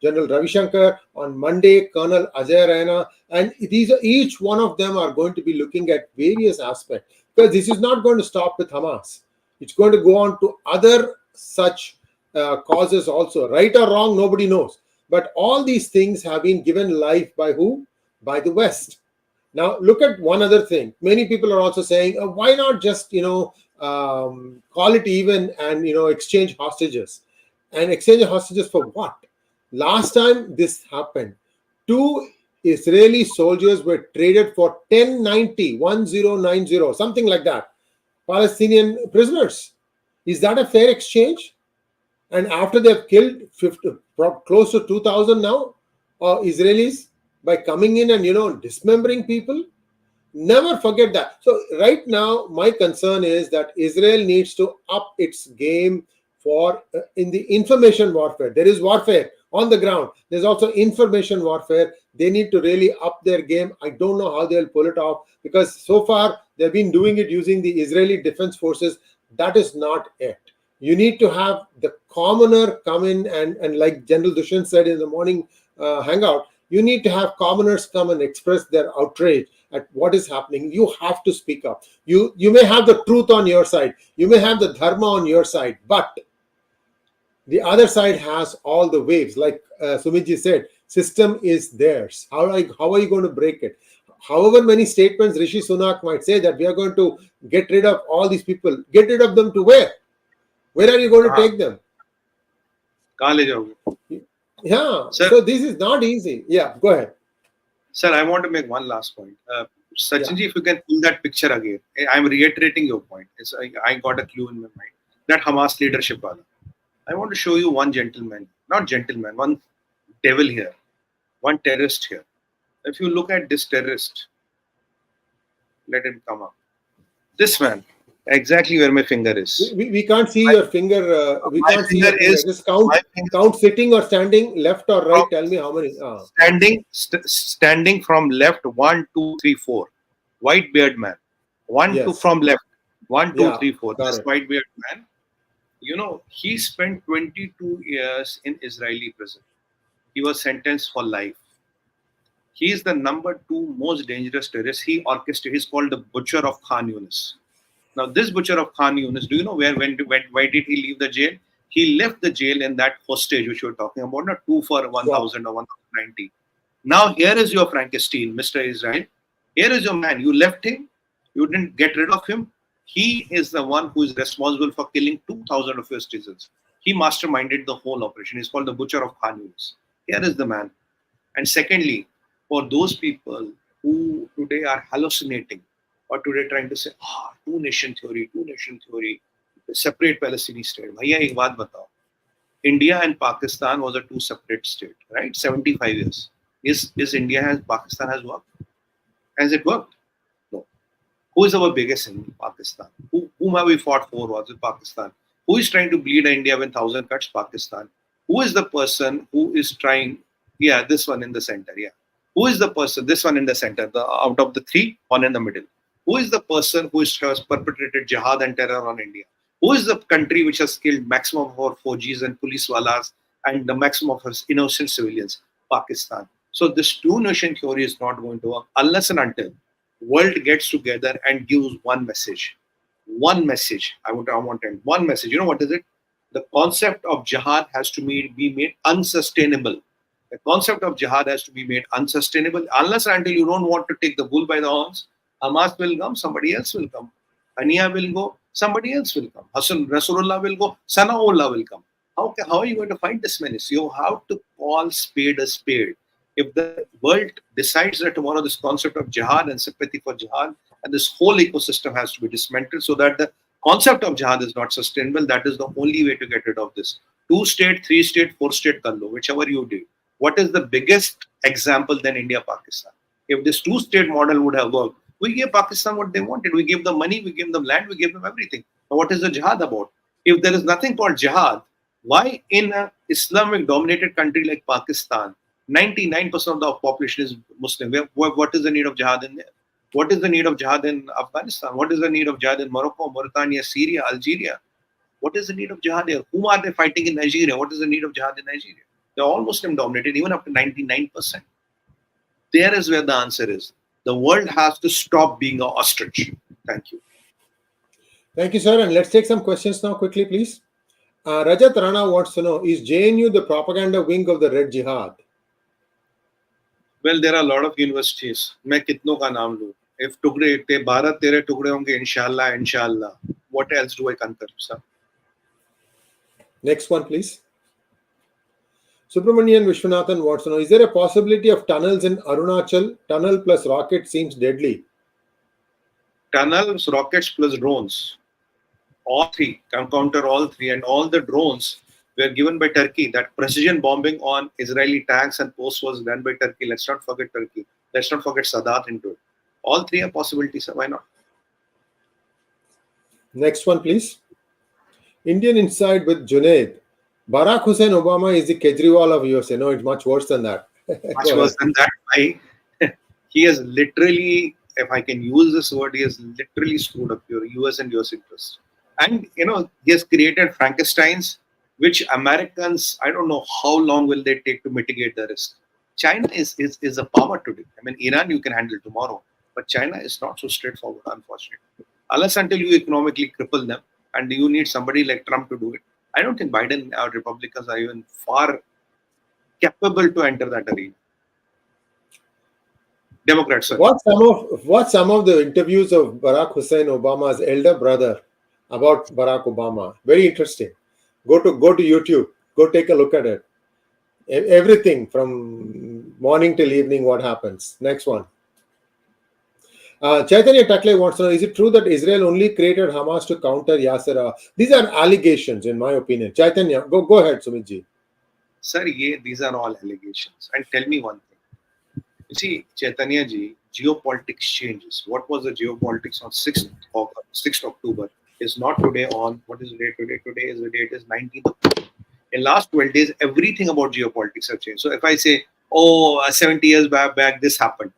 General Ravi Shankar. On Monday, Colonel Ajay Raina. And each one of them are going to be looking at various aspects. Because this is not going to stop with Hamas. It's going to go on to other such causes also. Right or wrong, nobody knows. But all these things have been given life by who? By the West. Now, look at one other thing. Many people are also saying, why not just, call it even and, exchange hostages. And exchange hostages for what? Last time this happened, 2 Israeli soldiers were traded for 1090, something like that, Palestinian prisoners. Is that a fair exchange? And after they've killed close to 2,000 now, Israelis, by coming in and, dismembering people, never forget that. So right now, my concern is that Israel needs to up its game for in the information warfare. There is warfare on the ground. There's also information warfare. They need to really up their game. I don't know how they'll pull it off because so far they've been doing it using the Israeli Defense Forces. That is not it. You need to have the commoner come in and like General Dushan said in the morning hangout, you need to have commoners come and express their outrage at what is happening. You have to speak up. You may have the truth on your side. You may have the dharma on your side, but the other side has all the waves. Like Sumitji said, system is theirs. How are you going to break it? However many statements Rishi Sunak might say that we are going to get rid of all these people, get rid of them to where? Where are you going to take them? Yeah, sir, so this is not easy. Yeah, go ahead. Sir, I want to make one last point. Sachinji, if you can pull that picture again. I'm reiterating your point. I got a clue in my mind. That Hamas leadership. I want to show you one gentleman, not gentleman, one devil here, one terrorist here. If you look at this terrorist, let him come up. This man, exactly where my finger is. We can't see your finger. We can't see your finger. Just count sitting or standing, left or right. Tell me how many. Standing from left, 1, 2, 3, 4. White beard man. 1, yes. 2 from left. 1, 2, 3, 4. This white beard man. He spent 22 years in Israeli prison. He was sentenced for life. He is the number 2 most dangerous terrorist. He orchestrated. He's called the Butcher of Khan Yunis. Now, this Butcher of Khan Yunis, do you know why did he leave the jail? He left the jail in that hostage which we were talking about, not 2 for 1,000 or 1,090. Now, here is your Frankenstein, Mr. Israel. Here is your man. You left him. You didn't get rid of him. He is the one who is responsible for killing 2,000 of your citizens. He masterminded the whole operation. He's called the Butcher of Khan Yunis. Here is the man. And secondly, for those people who today are hallucinating or today trying to say, two-nation theory, separate Palestinian state. Bhaiya, ek baat batao. India and Pakistan was a 2 separate state, right? 75 years. Is India has Pakistan has worked? Has it worked? No. Who is our biggest enemy? Pakistan. Whom have we fought for? Was it Pakistan? Who is trying to bleed India with 1,000 cuts? Pakistan. Who is the person who is trying? Yeah, this one in the center. Yeah. Who is the person? This one in the center. Out of the 3, one in the middle. Who is the person who has perpetrated jihad and terror on India? Who is the country which has killed maximum of our Fojis and police walas and the maximum of innocent civilians? Pakistan. So this two-nation theory is not going to work unless and until world gets together and gives one message. One message. I want one message. You know what is it? The concept of jihad has to be made unsustainable. The concept of jihad has to be made unsustainable. Unless and until you don't want to take the bull by the horns, Hamas will come, somebody else will come. Ania will go, somebody else will come. Hassan Rasulullah will go, Sanaullah will come. How are you going to fight this menace? You have to call spade a spade. If the world decides that tomorrow this concept of jihad and sympathy for jihad and this whole ecosystem has to be dismantled so that the concept of jihad is not sustainable, that is the only way to get rid of this. 2-state, 3-state, 4-state kallo, whichever you do. What is the biggest example than India-Pakistan? If this 2-state model would have worked, we gave Pakistan what they wanted. We gave them money, we gave them land, we gave them everything. Now, what is the jihad about? If there is nothing called jihad, why in an Islamic-dominated country like Pakistan, 99% of the population is Muslim? What is the need of jihad in there? What is the need of jihad in Afghanistan? What is the need of jihad in Morocco, Mauritania, Syria, Algeria? What is the need of jihad here? Whom are they fighting in Nigeria? What is the need of jihad in Nigeria? They're all Muslim dominated, even up to 99%. There is where the answer is. The world has to stop being an ostrich. Thank you. Thank you, sir. And let's take some questions now quickly, please. Rajat Rana wants to know, is JNU the propaganda wing of the Red Jihad? Well, there are a lot of universities. मैं कितनों का नाम लूँ? If 12 तेरे टुकड़े होंगे, inshallah. What else do I concur, sir? Next one, please. Subramanian Vishwanathan wants to know, is there a possibility of tunnels in Arunachal? Tunnel plus rocket seems deadly. Tunnels, rockets plus drones. All three, counter all three, and all the drones were given by Turkey. That precision bombing on Israeli tanks and posts was done by Turkey. Let's not forget Turkey. Let's not forget Sadat into it. All three are possibilities. Why not? Next one, please. Indian Inside with Junaid. Barack Hussein Obama is the Kejriwal of USA. No, it's much worse than that. Much worse than that. He has literally, if I can use this word, he has literally screwed up your US and US interests. And, he has created Frankensteins, which Americans, I don't know how long will they take to mitigate the risk. China is a power today. I mean, Iran you can handle tomorrow, but China is not so straightforward, unfortunately. Unless until you economically cripple them, and you need somebody like Trump to do it. I don't think Biden or Republicans are even far capable to enter that arena. Democrats, sir. What some of the interviews of Barack Hussein Obama's elder brother about Barack Obama? Very interesting. Go to YouTube. Go take a look at it. Everything from morning till evening, what happens. Next one. Chaitanya Takle wants to know, is it true that Israel only created Hamas to counter Yasser? These are allegations, in my opinion. Chaitanya, go ahead, Sumitji. Sir, these are all allegations. And tell me one thing. You see, Chaitanya ji, geopolitics changes. What was the geopolitics on 6th October is not today on, what is the date today? Today is the date is 19th October. In last 12 days, everything about geopolitics have changed. So if I say, 70 years back, this happened.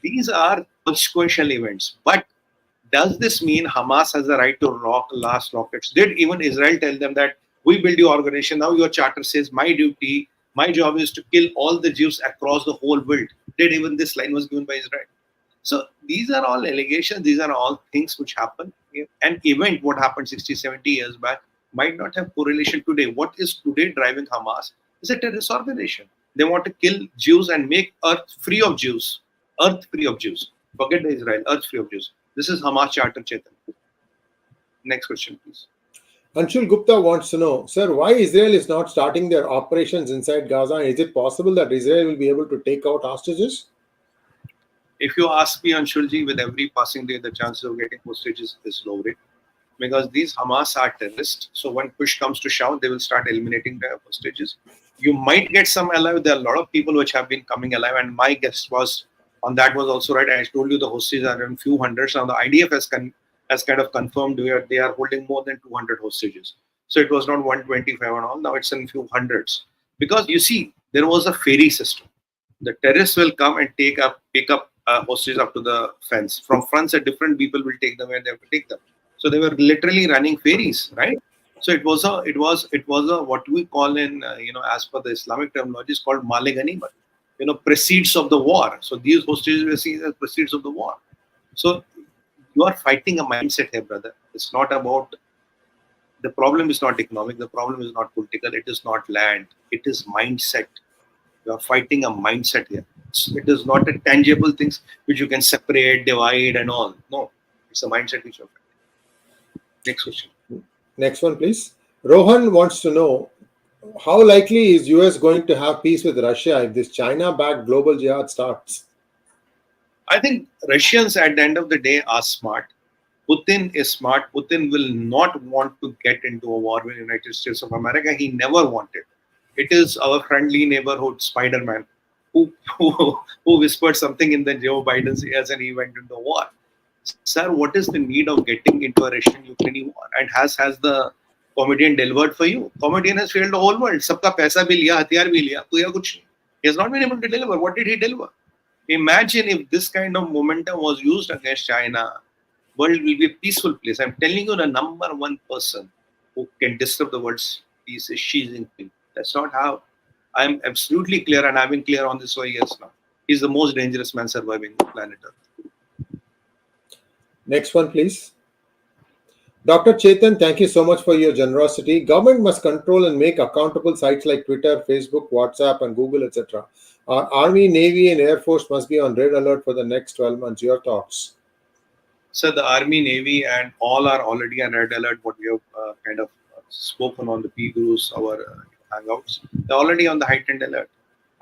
These are consequential events. But does this mean Hamas has the right to last rockets? Did even Israel tell them that we build your organization, now your charter says my duty, my job is to kill all the Jews across the whole world? Did even this line was given by Israel? So these are all allegations, these are all things which happen. An event, what happened 60, 70 years back, might not have correlation today. What is today driving Hamas is a terrorist organization. They want to kill Jews and make earth free of Jews. Earth free of Jews. Forget the Israel, earth free of Jews. This is Hamas Charter, Chetan. Next question, please. Anshul Gupta wants to know, sir, why Israel is not starting their operations inside Gaza? Is it possible that Israel will be able to take out hostages? If you ask me, Anshulji, with every passing day, the chances of getting hostages is low rate. Because these Hamas are terrorists. So when push comes to shove, they will start eliminating the hostages. You might get some alive. There are a lot of people which have been coming alive. And my guess was, on that was also right. I told you the hostages are in few hundreds. Now the IDF has kind of confirmed they are holding more than 200 hostages. So it was not 125 and all. Now it's in few hundreds. Because you see, there was a ferry system. The terrorists will come and pick up hostages up to the fence. From France, different people will take them where they have to take them. So they were literally running ferries, right? So it was a what we call in as per the Islamic terminology is called Male Ganimat. Proceeds of the war. So these hostages were seen as proceeds of the war. So you are fighting a mindset here, brother. It's not about, the problem is not economic, the problem is not political, it is not land, it is mindset. You are fighting a mindset here. It is not a tangible things which you can separate, divide and all. No, it's a mindset which you are fighting. Next question. Next one, please. Rohan wants to know, how likely is US going to have peace with Russia if this China-backed global jihad starts? I think Russians at the end of the day are smart. Putin is smart. Putin will not want to get into a war with the United States of America. He never wanted. It is our friendly neighborhood Spider-Man who whispered something in the Joe Biden's ears and he went into war. Sir, what is the need of getting into a Russian-Ukrainian war? And has the comedian delivered for you? Comedian has failed the whole world. Sabka paisa bhi liya, hathiyar bhi liya, puya kuch nahi. He has not been able to deliver. What did he deliver? Imagine if this kind of momentum was used against China, world will be a peaceful place. I'm telling you, the number one person who can disturb the world's peace is Xi Jinping. That's not how. I'm absolutely clear, and I've been clear on this for years now. He's the most dangerous man surviving on planet Earth. Next one, please. Dr. Chetan, thank you so much for your generosity. Government must control and make accountable sites like Twitter, Facebook, WhatsApp, and Google, etc. Our Army, Navy, and Air Force must be on red alert for the next 12 months. Your thoughts? So the Army, Navy, and all are already on red alert. What we have kind of spoken on the PGurus, our hangouts, they're already on the heightened alert.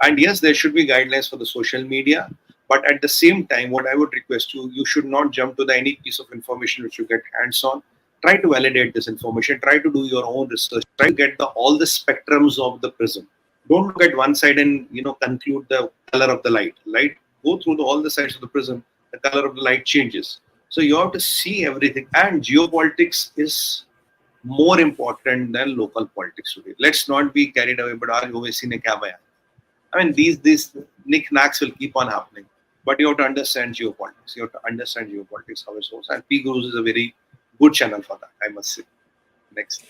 And yes, there should be guidelines for the social media. But at the same time, what I would request you should not jump to any piece of information which you get hands on. Try to validate this information. Try to do your own research. Try to get all the spectrums of the prism. Don't look at one side and conclude the color of the light. Light, go through all the sides of the prism. The color of the light changes. So you have to see everything. And geopolitics is more important than local politics today. Let's not be carried away. But 𝗤𝙗𝘃 ne kya baya? I mean, these knickknacks will keep on happening. But you have to understand geopolitics. You have to understand geopolitics, how it goes. And PGurus is a very good channel for that, I must say. Next.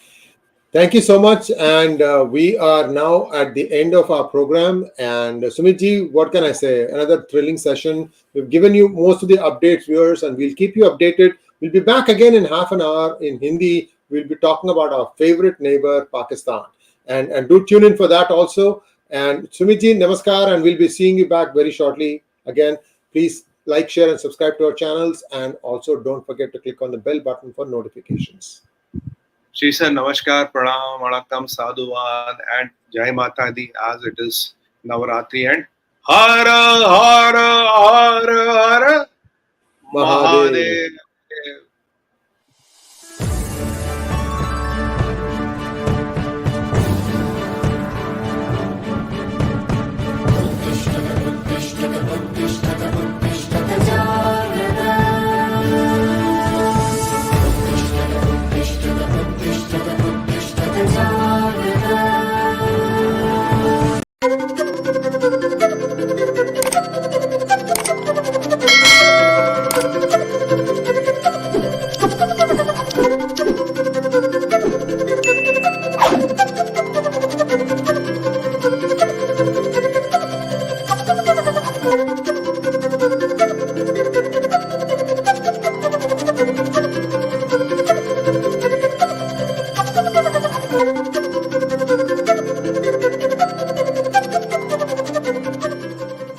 Thank you so much. And we are now at the end of our program. And Sumitji, what can I say? Another thrilling session. We've given you most of the updates, viewers, and we'll keep you updated. We'll be back again in half an hour in Hindi. We'll be talking about our favorite neighbor, Pakistan. And do tune in for that also. And Sumitji, namaskar, and we'll be seeing you back very shortly. Again, please like, share, and subscribe to our channels. And also don't forget to click on the bell button for notifications. Sri sir, namaskar, pranam, vanakkam, sadhuvad, and Jai Mata Di, as it is Navaratri, and Hara, Hara, Hara, Hara, Mahadev.